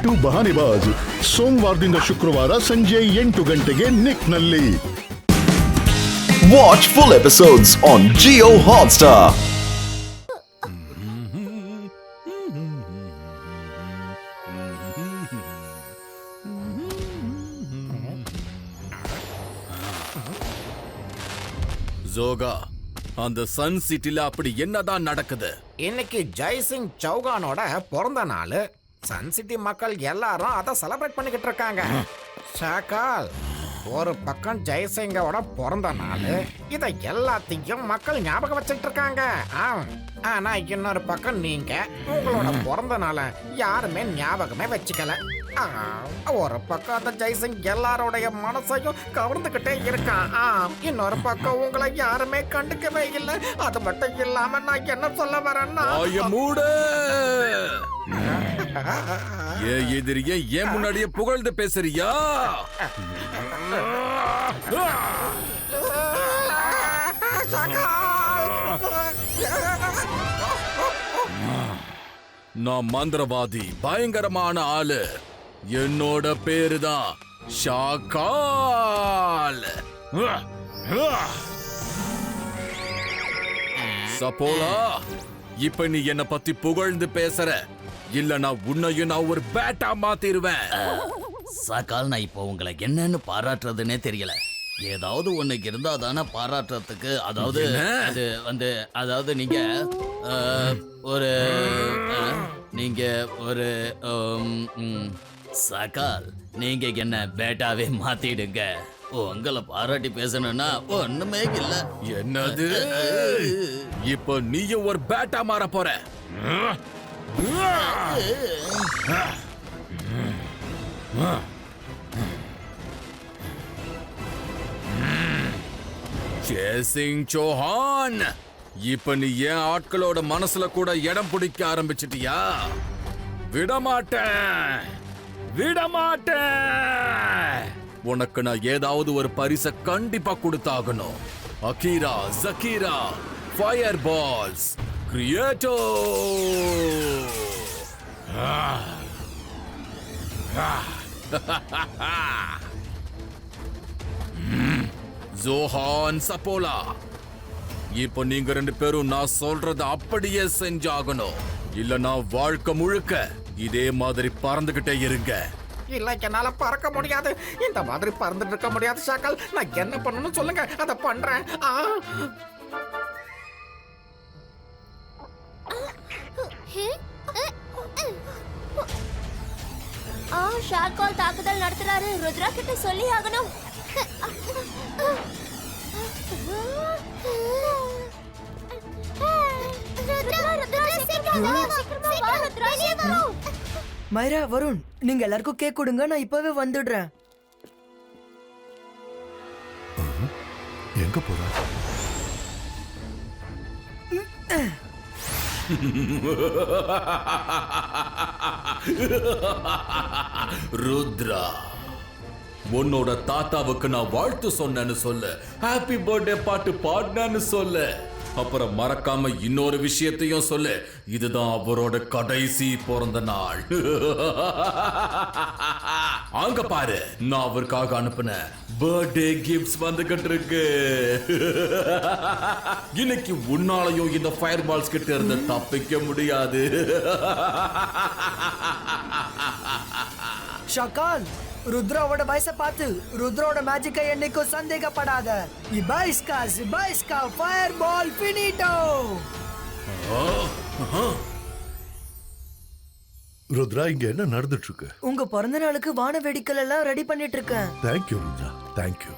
To ಬಹಾನಿಬಾಜ್ ಸೋಮವಾರದಿಂದ ಶುಕ್ರವಾರ ಸಂಜೆ 8 ಗಂಟೆಗೆ ನಿಕ್ನಲ್ಲಿ. Watch full episodes on Jio Hotstar. ஜோகா, அந்த சன் சிட்டில அப்படி என்னதான் நடக்குது? இன்னைக்கு ஜெய்சிங் சௌகானோட பிறந்த நாள். சன் சிட்டி மக்கள் எல்லாரும் அதை செலிப்ரேட் பண்ணிக்கிட்டு இருக்காங்க. ஷாக்கால், ஒரு பக்கம் ஜெய்சிங்கோட பிறந்த நாள், இதை எல்லாத்தையும் மக்கள் ஞாபகம் வச்சுட்டு இருக்காங்க. ஆனா இன்னொரு பக்கம் நீங்க உங்களோட பிறந்த நாளை யாருமே ஞாபகமே வச்சுக்கல. ஒரு பக்கம் அந்த ஜெய்சிங் எல்லாரோடைய மனசையும் கவர்ந்துகிட்டே இருக்கான். இன்னொரு பக்கம் உங்களை யாருமே கண்டுக்கவே இல்லை. அது மட்டும் இல்லாம நான் என்ன சொல்ல வரேன்னா, ஏன் எதிரிய ஏன் முன்னாடியே புகழ்ந்து பேசுறியா? நான் மந்திரவாதி, பயங்கரமான ஆளு. என்னோட பேரு தான் ஷாக்கால். சப்போலா, இப்ப நீ என்ன பத்தி புகழ்ந்து பேசுற, இல்ல நான் உன்னையும் நான் ஒரு பேட்டா மாத்திருவேன். சகால், நான் இப்போ உங்களை என்னன்னு பாராட்டுறதுன்னே தெரியல. ஏதாவது ஒண்ணு இருந்தா தானே பாராட்டுறதுக்கு. அதாவது அது வந்து, அதாவது நீங்க ஒரு சகால், நீங்க என்ன பேட்டாவே மாத்திடுங்க. உங்களை பாராட்டி பேசணும்னா ஒண்ணுமே இல்ல. என்னது? இப்ப நீயும் ஒரு பேட்டா மாற போற? ஜெய்சிங் சௌஹான், இப்ப நீ ஏன் ஆட்களோட மனசுல கூட இடம் பிடிக்க ஆரம்பிச்சிட்டியா? விடமாட்டேன், விடமாட்டேன். உனக்கு நான் ஏதாவது ஒரு பரிசை கண்டிப்பா கொடுத்தாகணும். அகீரா, ஜகீரா, ஃபயர் பால்ஸ், கிரியேட்டோ. ஜோஹான், சப்போலா, இப்ப நீங்க 2 பேரும் நான் சொல்றத அப்படியே செஞ்சாகணும். இல்ல நான் வாழ்க்கை முழுக்க இதே மாதிரி பறந்துகிட்டே இருங்க. இல்ல, என்னால பறக்க முடியாது. இந்த மாதிரி பறந்துட்டு இருக்க முடியாது ஷாக்கால். நான் என்ன பண்ணணும்னு சொல்லுங்க, அதை பண்றேன். ஷாக்கால் தாக்குதல் நடத்துறாரு. ருத்ரா கிட்ட சொல்லி ஆகணும். மைரா, வருண், நீங்க எல்லாருக்கும் கேக் கொடுங்க. நான் இப்பவே வந்துடுறேன். எங்க போற? ருத்ரா, உன்னோட தாத்தாவுக்கு நான் வாழ்த்து சொன்னேன்னு சொல்லு. ஹாப்பி பர்த்டே பாட்டு பாடினேன்னு சொல்லு. அப்புறம் மறக்காம இன்னொரு விஷயத்தையும் சொல்லு. இதுதான் அவரோட கடைசி பிறந்த நாள். அங்க பாரு, நான் அவருக்காக அனுப்பின பர்த்டே கிஃப்ட்ஸ் வந்துகிட்டு இருக்கு. இன்னைக்கு உன்னாலையும் இந்த ஃபயர் பால்ஸ் கிட்ட இருந்து தப்பிக்க முடியாது. ஷாக்கால், ருத்ராவோட வயசை பார்த்து ருத்ராவோட மேஜிக்கை என்னைக்கும் சந்தேகப்படாத. இபாய்ஸ்கா ஃபயர் பால் ஃபினிட்டோ. ருத்ரா, இங்க என்ன நடந்துட்டு இருக்கு? உங்க பிறந்த நாளுக்கு வான வெடிக்கல் எல்லாம் ரெடி பண்ணிட்டு இருக்கேன். Thank you Rudra, thank you.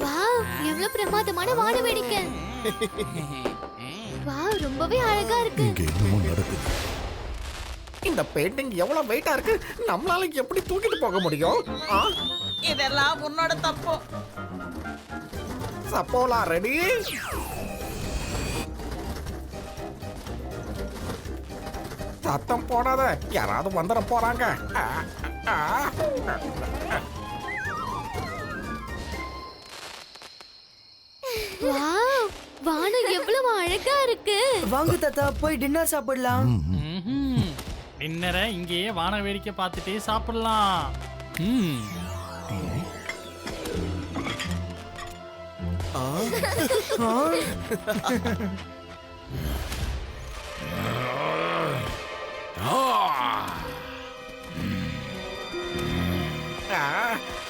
வாவ், எவ்வளவு பிரமாதமான வான வேடிக்கை. வாவ், ரொம்பவே அழகா இருக்கு. இங்க என்னமோ நடக்குது. இந்த பெயிண்டிங் எவ்வளவு வெயிட்டா இருக்கு. நம்மளால எப்படி தூக்கிட்டு போக முடியும்? இதெல்லாம் உன்னோட தப்பு. சப்போலா ரெடி? சத்தம் போடாத, யாராவது வந்துட போறாங்க. வாவ், வானம் எவ்வளவு அழகா இருக்கு. வாங்க தாத்தா, போய் டின்னர் சாப்பிடலாம். டின்னரை இங்கேயே வான வேடிக்கை பார்த்துட்டே சாப்பிடலாம்.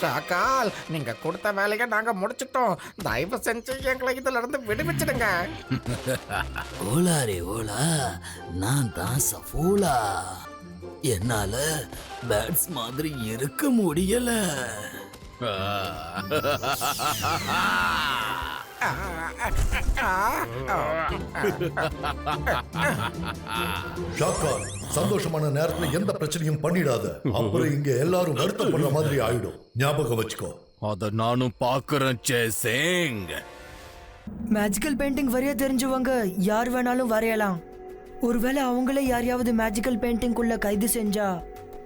சாக்கால், நீங்க கொடுத்த வேலையை நாங்க முடிச்சிட்டோம். தயவு செஞ்சு எங்களை இதுல இருந்து விடுவிச்சிடுங்க. ஓலாரே ஓலா, நான் தான் சஃபூலா. என்னால பேட்ஸ் மாதிரி இருக்க முடியல. ஷாக்கா, சந்தோஷமான நேரத்துல எந்த பிரச்சனையும் பண்ணிடாத. அப்புறம் இங்க எல்லாரும் வருத்தம் பண்ண மாதிரி ஆயிடும். ஞாபகம் வச்சுக்கோ. அத நானும் பாக்குறேன் ஜெய்சிங். மேஜிக்கல் பெயிண்டிங் வரைய தெரிஞ்சவங்க யார் வேணாலும் வரையலாம். ஒருவேளை அவங்களே யாரையாவது மேஜிக்கல் பெயிண்டிங்குள்ள கைது செஞ்சா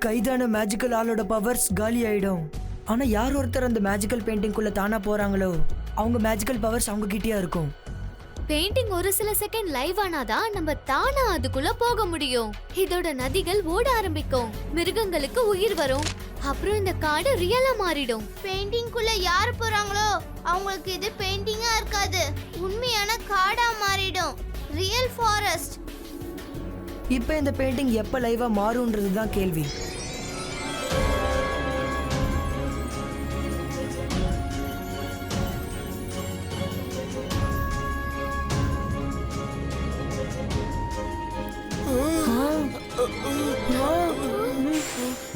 கைதான மேஜிக்கல் ஆளோட பவர்ஸ் காலி ஆயிடும். ஆனா யார் ஒருத்தர் அந்த மேஜிக்கல் பெயிண்டிங்குள்ள தானா போறாங்களோ அவங்க மேஜிக்கல் பவர்ஸ் அவங்க கிட்டயே இருக்கும். பெயிண்டிங் ஒரு சில செகண்ட் லைவ் ஆனாதான் நம்ம தானா அதுக்குள்ள போக முடியும். இதோட நதிகள் ஓட ஆரம்பிக்கும், மிருகங்களுக்கு உயிர் வரும், அப்புறம் இந்த காடு ரியலா மாறிடும். பெயிண்டிங்குள்ள யார் போறாங்களோ அவங்களுக்கு இது பெயிண்டிங்கா இருக்காது, உண்மையான காடா மாறிடும். Real forest. இப்போ இந்த பெயிண்டிங் எப்ப லைவா மாறும்ன்றது தான் கேள்வி.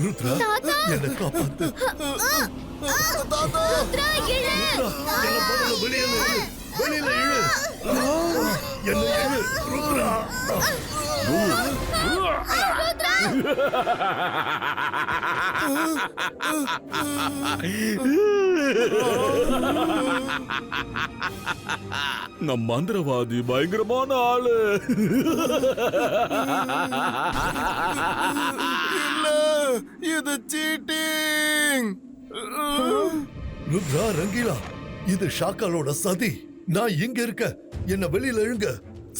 ருத்ரா, என்னை காப்பாத்து. ருத்ரா, இழு. வெளியில இழு. என்னை இழு. ருத்ரா. நம் மந்திரவாதி பயங்கரமான ஆளு. இது சீட்டிங். ருத்ரா, ரங்கீலா, இது ஷாக்காலோட சதி. நான் இங்க இருக்க. என்ன வெளியில இழுங்க.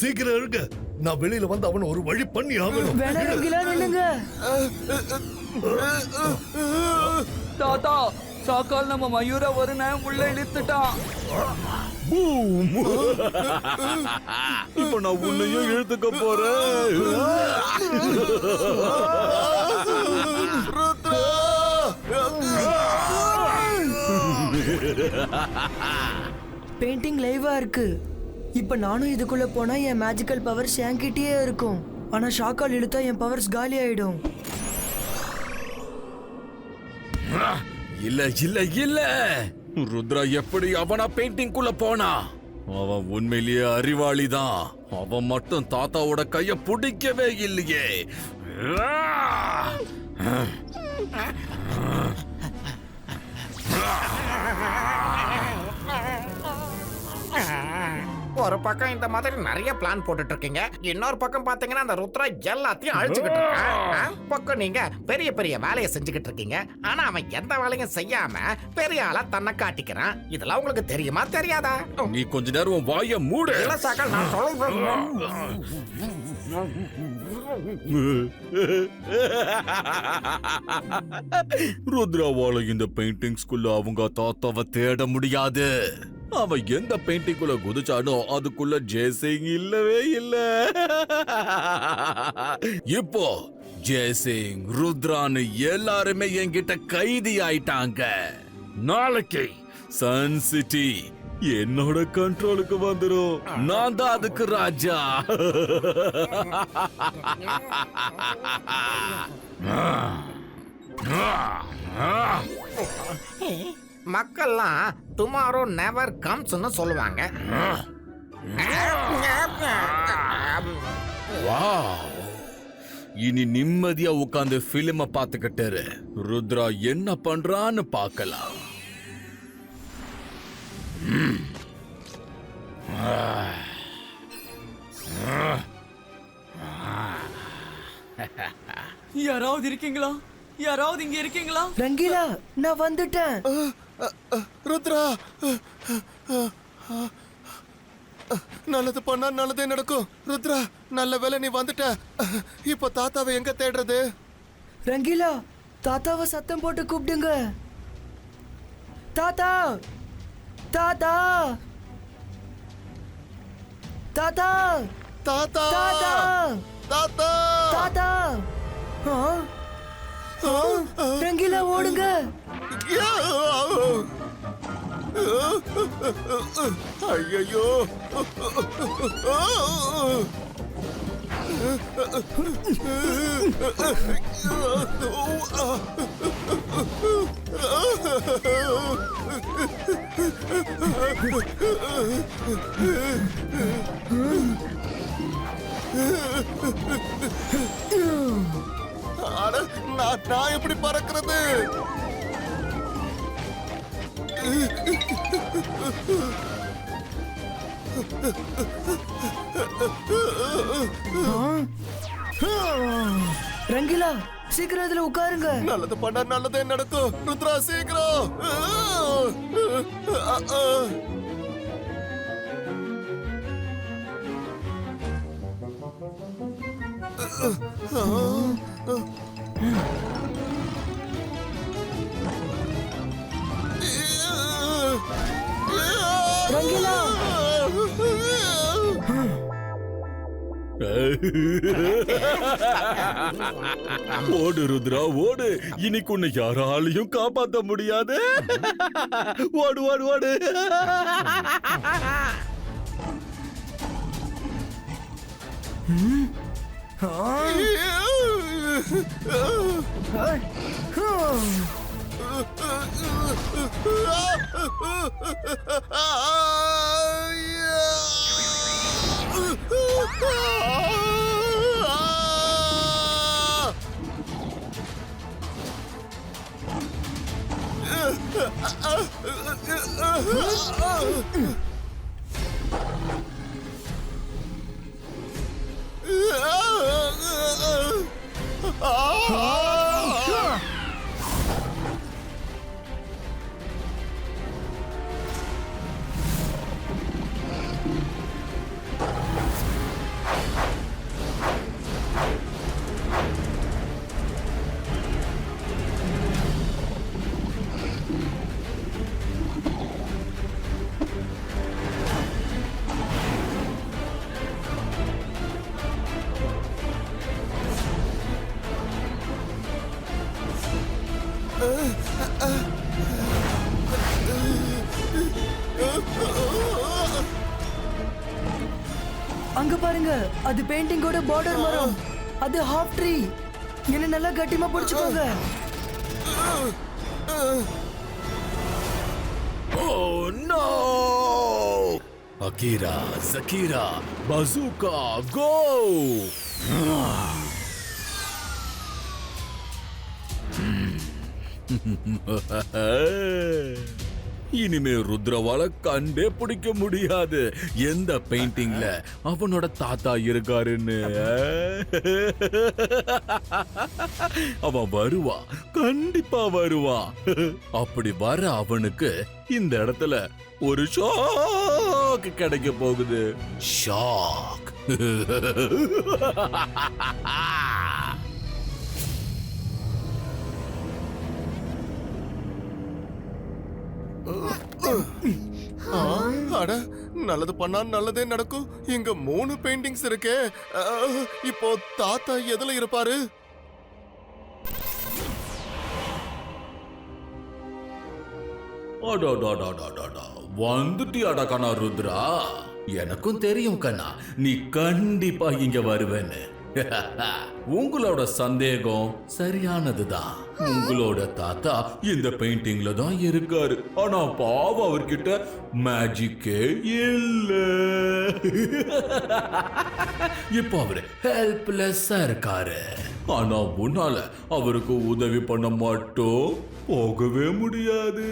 சீக்கிரம் இழுங்க. நான் வெளியில வந்து அவனை ஒரு வழி பண்ணி ஆகணும். தாத்தா, சாக்கால் நம்ம மயூர ஒரு நேரம் உள்ள இழுத்துட்டான். இப்ப நான் உன்னையும் இழுத்துக்க போறேன். பெயிண்டிங் லைவா இருக்கு. இப்ப நானும் இதுக்குள்ள போனா என் மேஜிக்கல் பவர்ஸ் என்கிட்டயே இருக்கும். ஆனா ஷாக்கால் இழுத்தா என் பவர்ஸ் காலி ஆயிடும். இல்ல இல்ல இல்ல, ருத்ரா எப்படி அவனா பெயிண்டிங்குள்ள போனா? அவன் உண்மையிலேயே அறிவாளிதான். அவன் மட்டும் தாத்தாவோட கைய பிடிக்கவே இல்லையே. ஒரு பக்கம் இந்த மாதிரி நிறைய பிளான் போட்டுட்டு இருக்கீங்க, இன்னொரு பக்கம் பாத்தீங்கன்னா அந்த ருத்ரா எல்லாத்தையும் அழிச்சுக்கிட்டு இருக்கான். பக்கம் நீங்க பெரிய பெரிய வேலையை செஞ்சுக்கிட்டு இருக்கீங்க, ஆனா அவன் எந்த வேலையும் செய்யாம பெரிய ஆளா தன்னை காட்டிக்கிறான். இதெல்லாம் உங்களுக்கு தெரியுமா தெரியாதா? நீ கொஞ்ச நேரம் வாய மூடு. இல்ல சாக்கா, நான் சொல்றேன். ருத்ராவால இந்த பெயிண்டிங்ஸ்குள்ள அவங்க தாத்தாவை தேட முடியாது. அவன் எந்த பெயிண்டிங்குள்ள குதிச்சானோ அதுக்குள்ள ஜெய்சிங் இல்லவே இல்ல. இப்போ ஜெய்சிங், ருத்ரான்னு எல்லாருமே என்கிட்ட கைதி ஆயிட்டாங்க. நாளைக்கு சன் சிட்டி என்னோட கண்ட்ரோலுக்கு வந்துரும். நான் தான் அதுக்கு ராஜா. மக்கள்லாம் டுமாரோ நெவர் கம்ஸ்னு சொல்லுவாங்க. வாவ், இனி நிம்மதியா உட்கார்ந்து பிலிம பாத்துக்கிட்டு ருத்ரா என்ன பண்றான்னு பார்க்கலாம். யாராவது இருக்கீங்களா? யாராவது இங்க இருக்கீங்களா? ரங்கீலா, நான் வந்துட்டேன். ருத்ரா, நல்லது பண்ணா நல்லதே நடக்கும். ருத்ரா, நல்ல வேளை நீ வந்துட்ட. இப்ப தாத்தாவை எங்க தேடுறது? ரங்கீலா, தாத்தாவை சத்தம் போட்டு கூப்பிடுங்க. தாத்தா, தாத்தா, தாத்தா, தாத்தா, தாத்தா, தாத்தா, தாத்தா. ரங்கீலா, ஓடுங்க. ஐயோ, நான் எப்படி பறக்கிறது? ரங்கீலா, சீக்கிரம் இதுல உட்காருங்க. நல்லது பண்ண நல்லதே நடக்கும். ருத்ரா, சீக்கிரம். ரங்கீலா, ஓடு ருத்ரா, ஓடு. இன்னைக்கு உன்னை யாராலையும் காப்பாத்த முடியாது. ஓடு ஓடு ஓடு. அங்க பாருங்க, அது பெயிண்டிங்கோட பார்டர் மரம். அது ஹாஃப் ட்ரீ. என்ன நல்லா கட்டிமா பிடிச்சுக்கோங்க. Oh no! Akira, Zakira, Bazooka, go! இனிமே ருத்ரவால கண்டே பிடிக்க முடியாது எந்த பெயிண்டிங்ல அவனோட தாத்தா இருக்காருன்னு. அவன் வருவா, கண்டிப்பா வருவா. அப்படி வர அவனுக்கு இந்த இடத்துல ஒரு ஷாக் கிடைக்க போகுது. ஷாக். அட, நல்லது பண்ணா நல்லதே நடக்கும். இங்க 3 பெயிண்டிங்ஸ் இருக்கே. இப்போ தாத்தா எதுல இருப்பாரு? வந்துட்டியாடா கண்ணா ருத்ரா. எனக்கும் தெரியும் கண்ணா, நீ கண்டிப்பா இங்க வருவேன்னு. உங்களோட சந்தேகம் சரியானதுதான். உங்களோட தாத்தா இந்த பெயிண்டிங்ல தான் இருக்காரு. ஆனா பாவம், அவர்கிட்ட மேஜிக்கே இல்ல. இப்ப அவரு ஹெல்ப்லெஸ்ஸா இருக்காரு. ஆனா உன்னால அவருக்கு உதவி பண்ண மட்டும் போகவே முடியாது.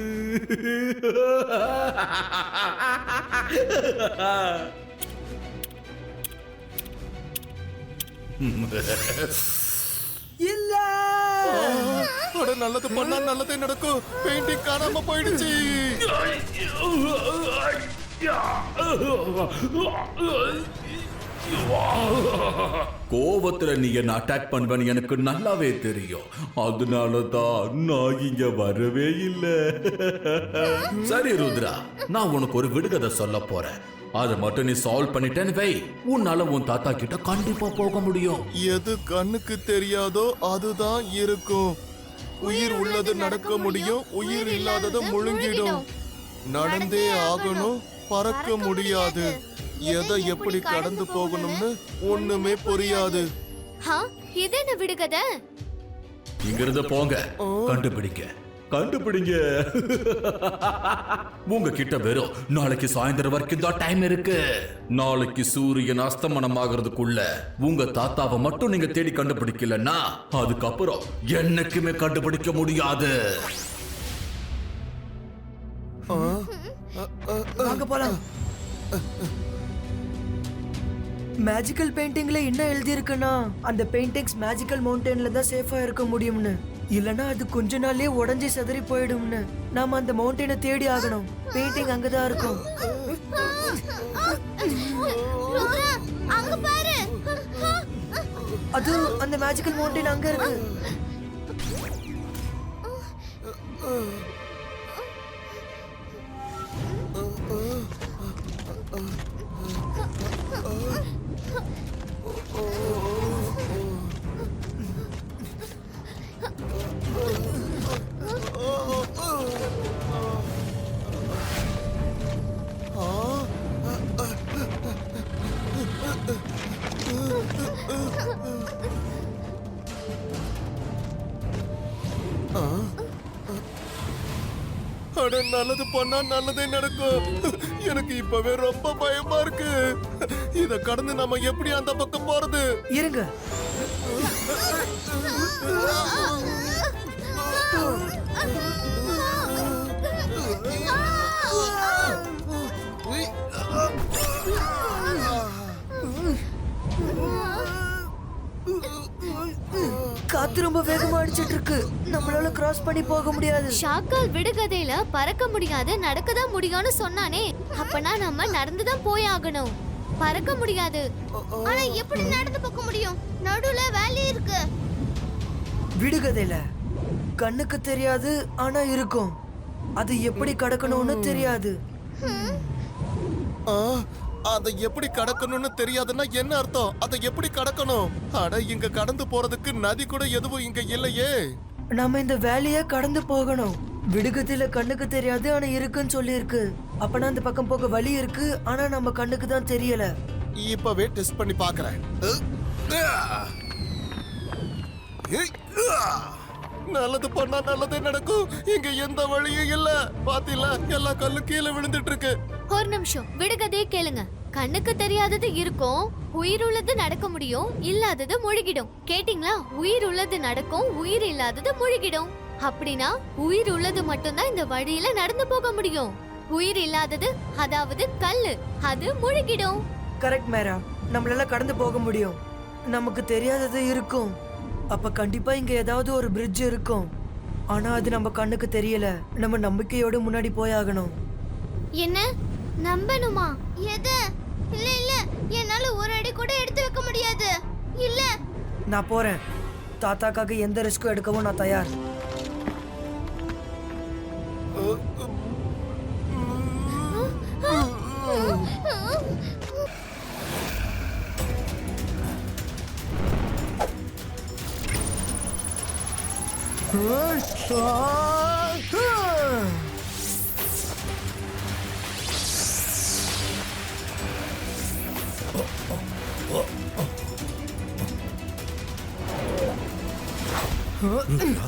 இல்ல, அட, நல்லது பண்ணா நல்லதே நடக்கும். பெயிண்டிங் காணாம போயிடுச்சு. கோபத்துல நீ என்ன அட்டாக் பண்ணுவேன்னு எனக்கு நல்லாவே தெரியும். அதனாலதான் நான் இங்க வரவே இல்லை. சரி ருத்ரா, நான் உனக்கு ஒரு விடுகதை சொல்ல போறேன். அதை மட்டும் நீ சால்வ் பண்ணிட்டேன்னு வை, உன்னால உன் தாத்தா கிட்ட கண்டிப்பா போக முடியும். எது கண்ணுக்கு தெரியாதோ அதுதான் இருக்கும். உயிர் உள்ளது நடக்க முடியும், உயிர் இல்லாதது முழுங்கிடும். நடந்தே ஆகணும், பறக்க முடியாது. எதை எப்படி கடந்து போகணும்னு ஒண்ணுமே புரியாது. இது என்ன விடுகதை? இங்கிருந்து போங்க, கண்டுபிடிங்க. உங்ககிட்ட வெறும் நாளைக்கு சாயந்தரம் வரைக்கும் தான் டைம் இருக்கு. நாளைக்கு சூரியன் அஸ்தமனம் ஆகிறதுக்குள்ள உங்க தாத்தாவை மட்டும் நீங்க தேடி கண்டுபிடிக்கலன்னா அதுக்கப்புறம் என்னைக்குமே கண்டுபிடிக்க முடியாது. வாங்க போலாம். மேஜிக்கல் பெயிண்டிங்ல என்ன எழுதி இருக்குன்னா, அந்த பெயிண்டிங்ஸ் மேஜிக்கல் மவுண்டன்ல தான் சேஃபா இருக்க முடியும்னு. இல்லனா அது கொஞ்ச நாள்லயே உடைஞ்சு சிதறி போயிடும்னு. நாம அந்த மவுண்டனை தேடி ஆகணும். பெயிண்டிங் அங்கதான் இருக்கும். அங்க பாரு. அது அந்த மேஜிக்கல் மவுண்டன் அங்க இருக்கு. அட, நல்லது பண்ணா நல்லதே நடக்கும். எனக்கு இப்பவே ரொம்ப பயமா இருக்கு. இத கடந்து நம்ம எப்படி அந்த பக்கம் போறது? இருங்க. காத்து ரொம்ப வேகமா அடிச்சிட்டு இருக்கு. நம்மளால கிராஸ் பண்ணி போக முடியாது. ஷாக்கால் விடுகதையில பறக்க முடியாது, நடக்கதான் முடியும்னு சொன்னானே. அப்பனா நம்ம நடந்துதான் போய் ஆகணும். பறக்க முடியாது. ஆனா எப்படி நடந்து போக முடியும்? நடுவுல வேலி இருக்கு. விடுகதையில கண்ணுக்கு தெரியாது, ஆனா இருக்கும். அது எப்படி கடக்கணும்னு தெரியாது. அதை எப்படி கடக்கணும்னு தெரியாதுன்னா என்ன அர்த்தம்? அதை எப்படி கடக்கணும்? அட, இங்க கடந்து போறதுக்கு நதி கூட எதுவும் இங்க இல்லையே. நாம இந்த வேலைய கடந்து போகணும். விடுகதையில கண்ணுக்கு தெரியாது, ஆனா இருக்குன்னு சொல்லி இருக்கு. அப்பனா அந்த பக்கம் போக வழி இருக்கு, ஆனா நம்ம கண்ணுக்கு தான் தெரியல. இப்பவே டெஸ்ட் பண்ணி பாக்குறேன். நல்லது பண்ணா நல்லதே நடக்கும். இங்க எந்த வழியும் இல்ல. பாத்தீங்களா, எல்லா கல்லு கீழே விழுந்துட்டு இருக்கு. ஒரு நிமிஷம், விடுகதையே கேளுங்க. கண்ணுக்கு தெரியாதது இருக்கும், உயிர் உள்ளது நடக்க முடியும், இல்லாதது முழுகிடும். கேட்டிங்களா? உயிர் உள்ளது நடக்கும், உயிர் இல்லாதது முழுகிடும். அப்படின்னா உயிர் உள்ளது மட்டும்தான் இந்த வழியில நடந்து போக முடியும். உயிர் இல்லாதது, அதாவது கல்லு, அது முழுகிடும். கரெக்ட் மேரா, நம்மளால கடந்து போக முடியும். நமக்கு தெரியாதது இருக்கும். அப்ப கண்டிப்பா இங்க ஏதாவது ஒரு பிரிட்ஜ் இருக்கும். ஆனா அது நம்ம கண்ணுக்கு தெரியல. நம்ம நம்பிக்கையோட முன்னாடி போயாகணும். என்ன நம்பணுமா? எது? இல்ல இல்ல, என்னால ஒரு அடி கூட எடுத்து வைக்க முடியாது. இல்ல, நான் போறேன். தாத்தாக்காக எந்த ரிஸ்க்கும் எடுக்கவும் நான் தயார். ருத்ரா,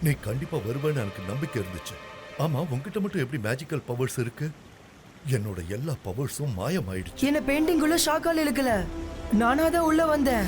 நீ கண்டிப்பா வருவேன்னு எனக்கு நம்பிக்கை இருந்துச்சு. ஆமா, உன்கிட்ட மட்டும் எப்படி மேஜிக்கல் பவர்ஸ் இருக்கு? என்னோட எல்லா பவர்ஸும் மாயமாயிடுச்சு. என்ன பெயிண்டிங் உள்ள ஷாக்கால் இழுக்கல, நானா தான் உள்ள வந்தேன்.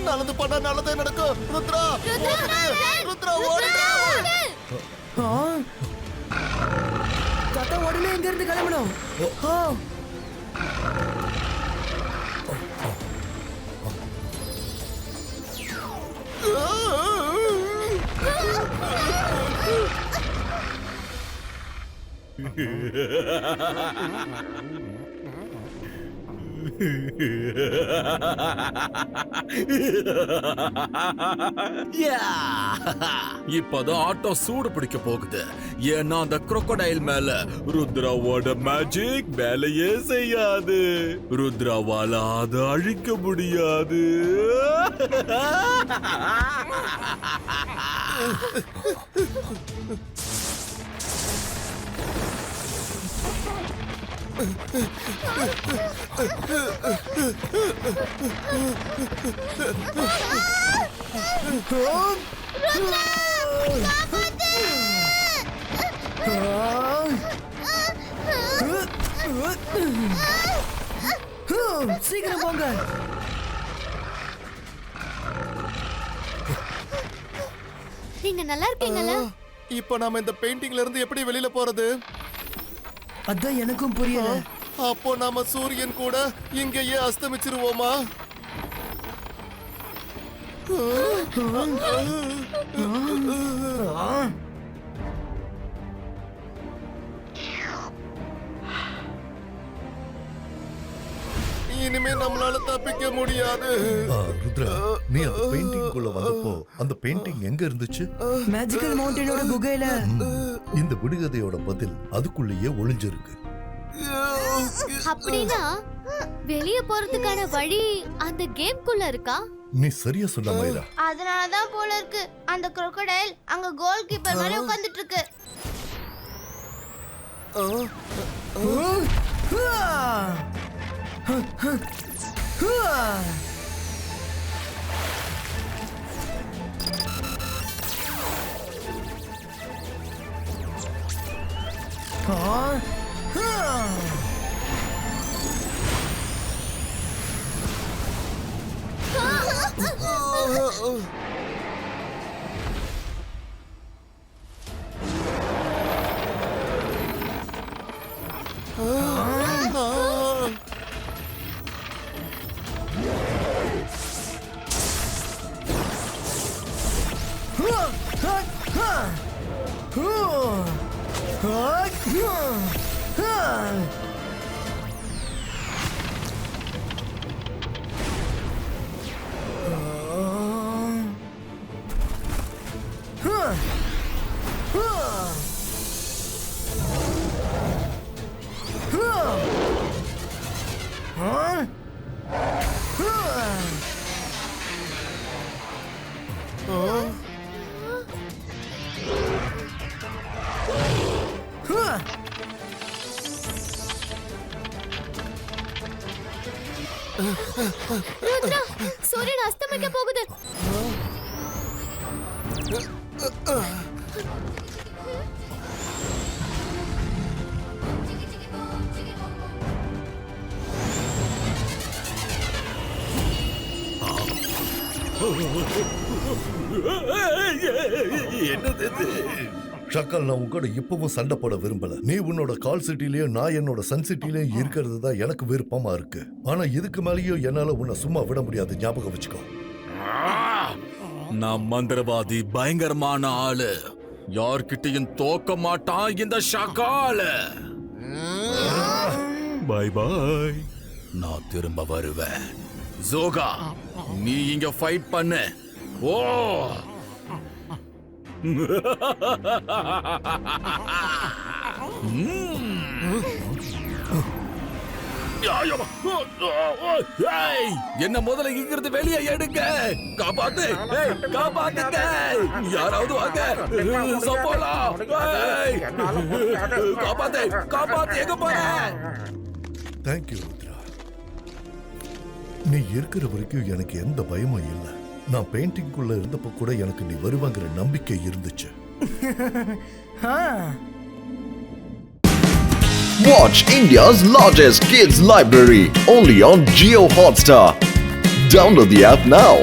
நல்லது பண்ணா நல்லதே நடக்கும். ருத்ரா, ருத்ரா, ஓடிடு. தாத்தா உடனே இங்க இருந்து கிளம்பணும். இப்பதான் ஆட்டோ சூடு பிடிக்க போகுது. ஏன்னா அந்த crocodile மேல ருத்ராவோட மேஜிக் வேலையே செய்யாது. ருத்ராவால அதை அழிக்க முடியாது. சீக்கிரம் போங்க. நீங்க நல்லா இருக்கீங்களா? இப்போ நாம இந்த பெயிண்டிங்ல இருந்து எப்படி வெளியில போறது? அதான் எனக்கும் புரியல. அப்போ நாம சூரியன் கூட இங்கேயே அஸ்தமிச்சிருவோமா? இனிமே நம்மளால தப்பிக்க முடியாது. ருத்ரா, நீ அந்த பெயிண்டிங் குள்ள வந்தப்போ அந்த பெயிண்டிங் எங்க இருந்துச்சு? மேஜிக்கல் மவுண்டனோட குகையில. இந்த விடுகதையோட பதில் அதுக்குள்ளேயே ஒளிஞ்சிருக்கு. அப்படின்னா வெளிய போறதுக்கான வழி அந்த கேம்க்குள்ள இருக்கா? நீ சரியா சொன்ன மயிரா. அதனாலதான் போல இருக்கு அந்த crocodile அங்க கோல் கீப்பர் மாதிரி உட்கார்ந்துட்டு இருக்கு. ருத்ரா, சூரியன் அஸ்தமிக்க போகுது. என்னது இது? ஷக்கல், நான் உன் கூட இப்பவும் சண்டை போட விரும்பல. நீ உன்னோட கால் சிட்டிலயும் நான் என்னோட சன் சிட்டிலயும் இருக்கிறது தான் எனக்கு விருப்பமா இருக்கு. ஆனா இதுக்கு மேலேயும் என்னால உன்னை சும்மா விட முடியாது, ஞாபகம் வச்சுக்கோ. நான் மந்திரவாதி, பயங்கரமான ஆளு. யார்கிட்டயும் தோக்க மாட்டான் இந்த ஷக்கால. Bye bye. நான் திரும்ப வருவேன். ஜோகா, நீ இங்க ஃபைட் பண்ணு. ஓ என்ன முதல்ல இங்கிருந்து வெளியே எடுங்க. காப்பாத்து, காப்பாத்துங்க. யாராவது வாங்க. சப்போலா, காப்பாத்து, காப்பாத்து. எங்க போற? தேங்க்யூ ருத்ரா. நீ இருக்கிற வரைக்கும் எனக்கு எந்த பயமும் இல்லை. நான் பெயிண்டிங்குள்ள இருந்தப்ப கூட எனக்கு நீ வருவாங்கிற நம்பிக்கை இருந்துச்சு. Watch India's largest kids library only on Jio Hotstar. Download the app now.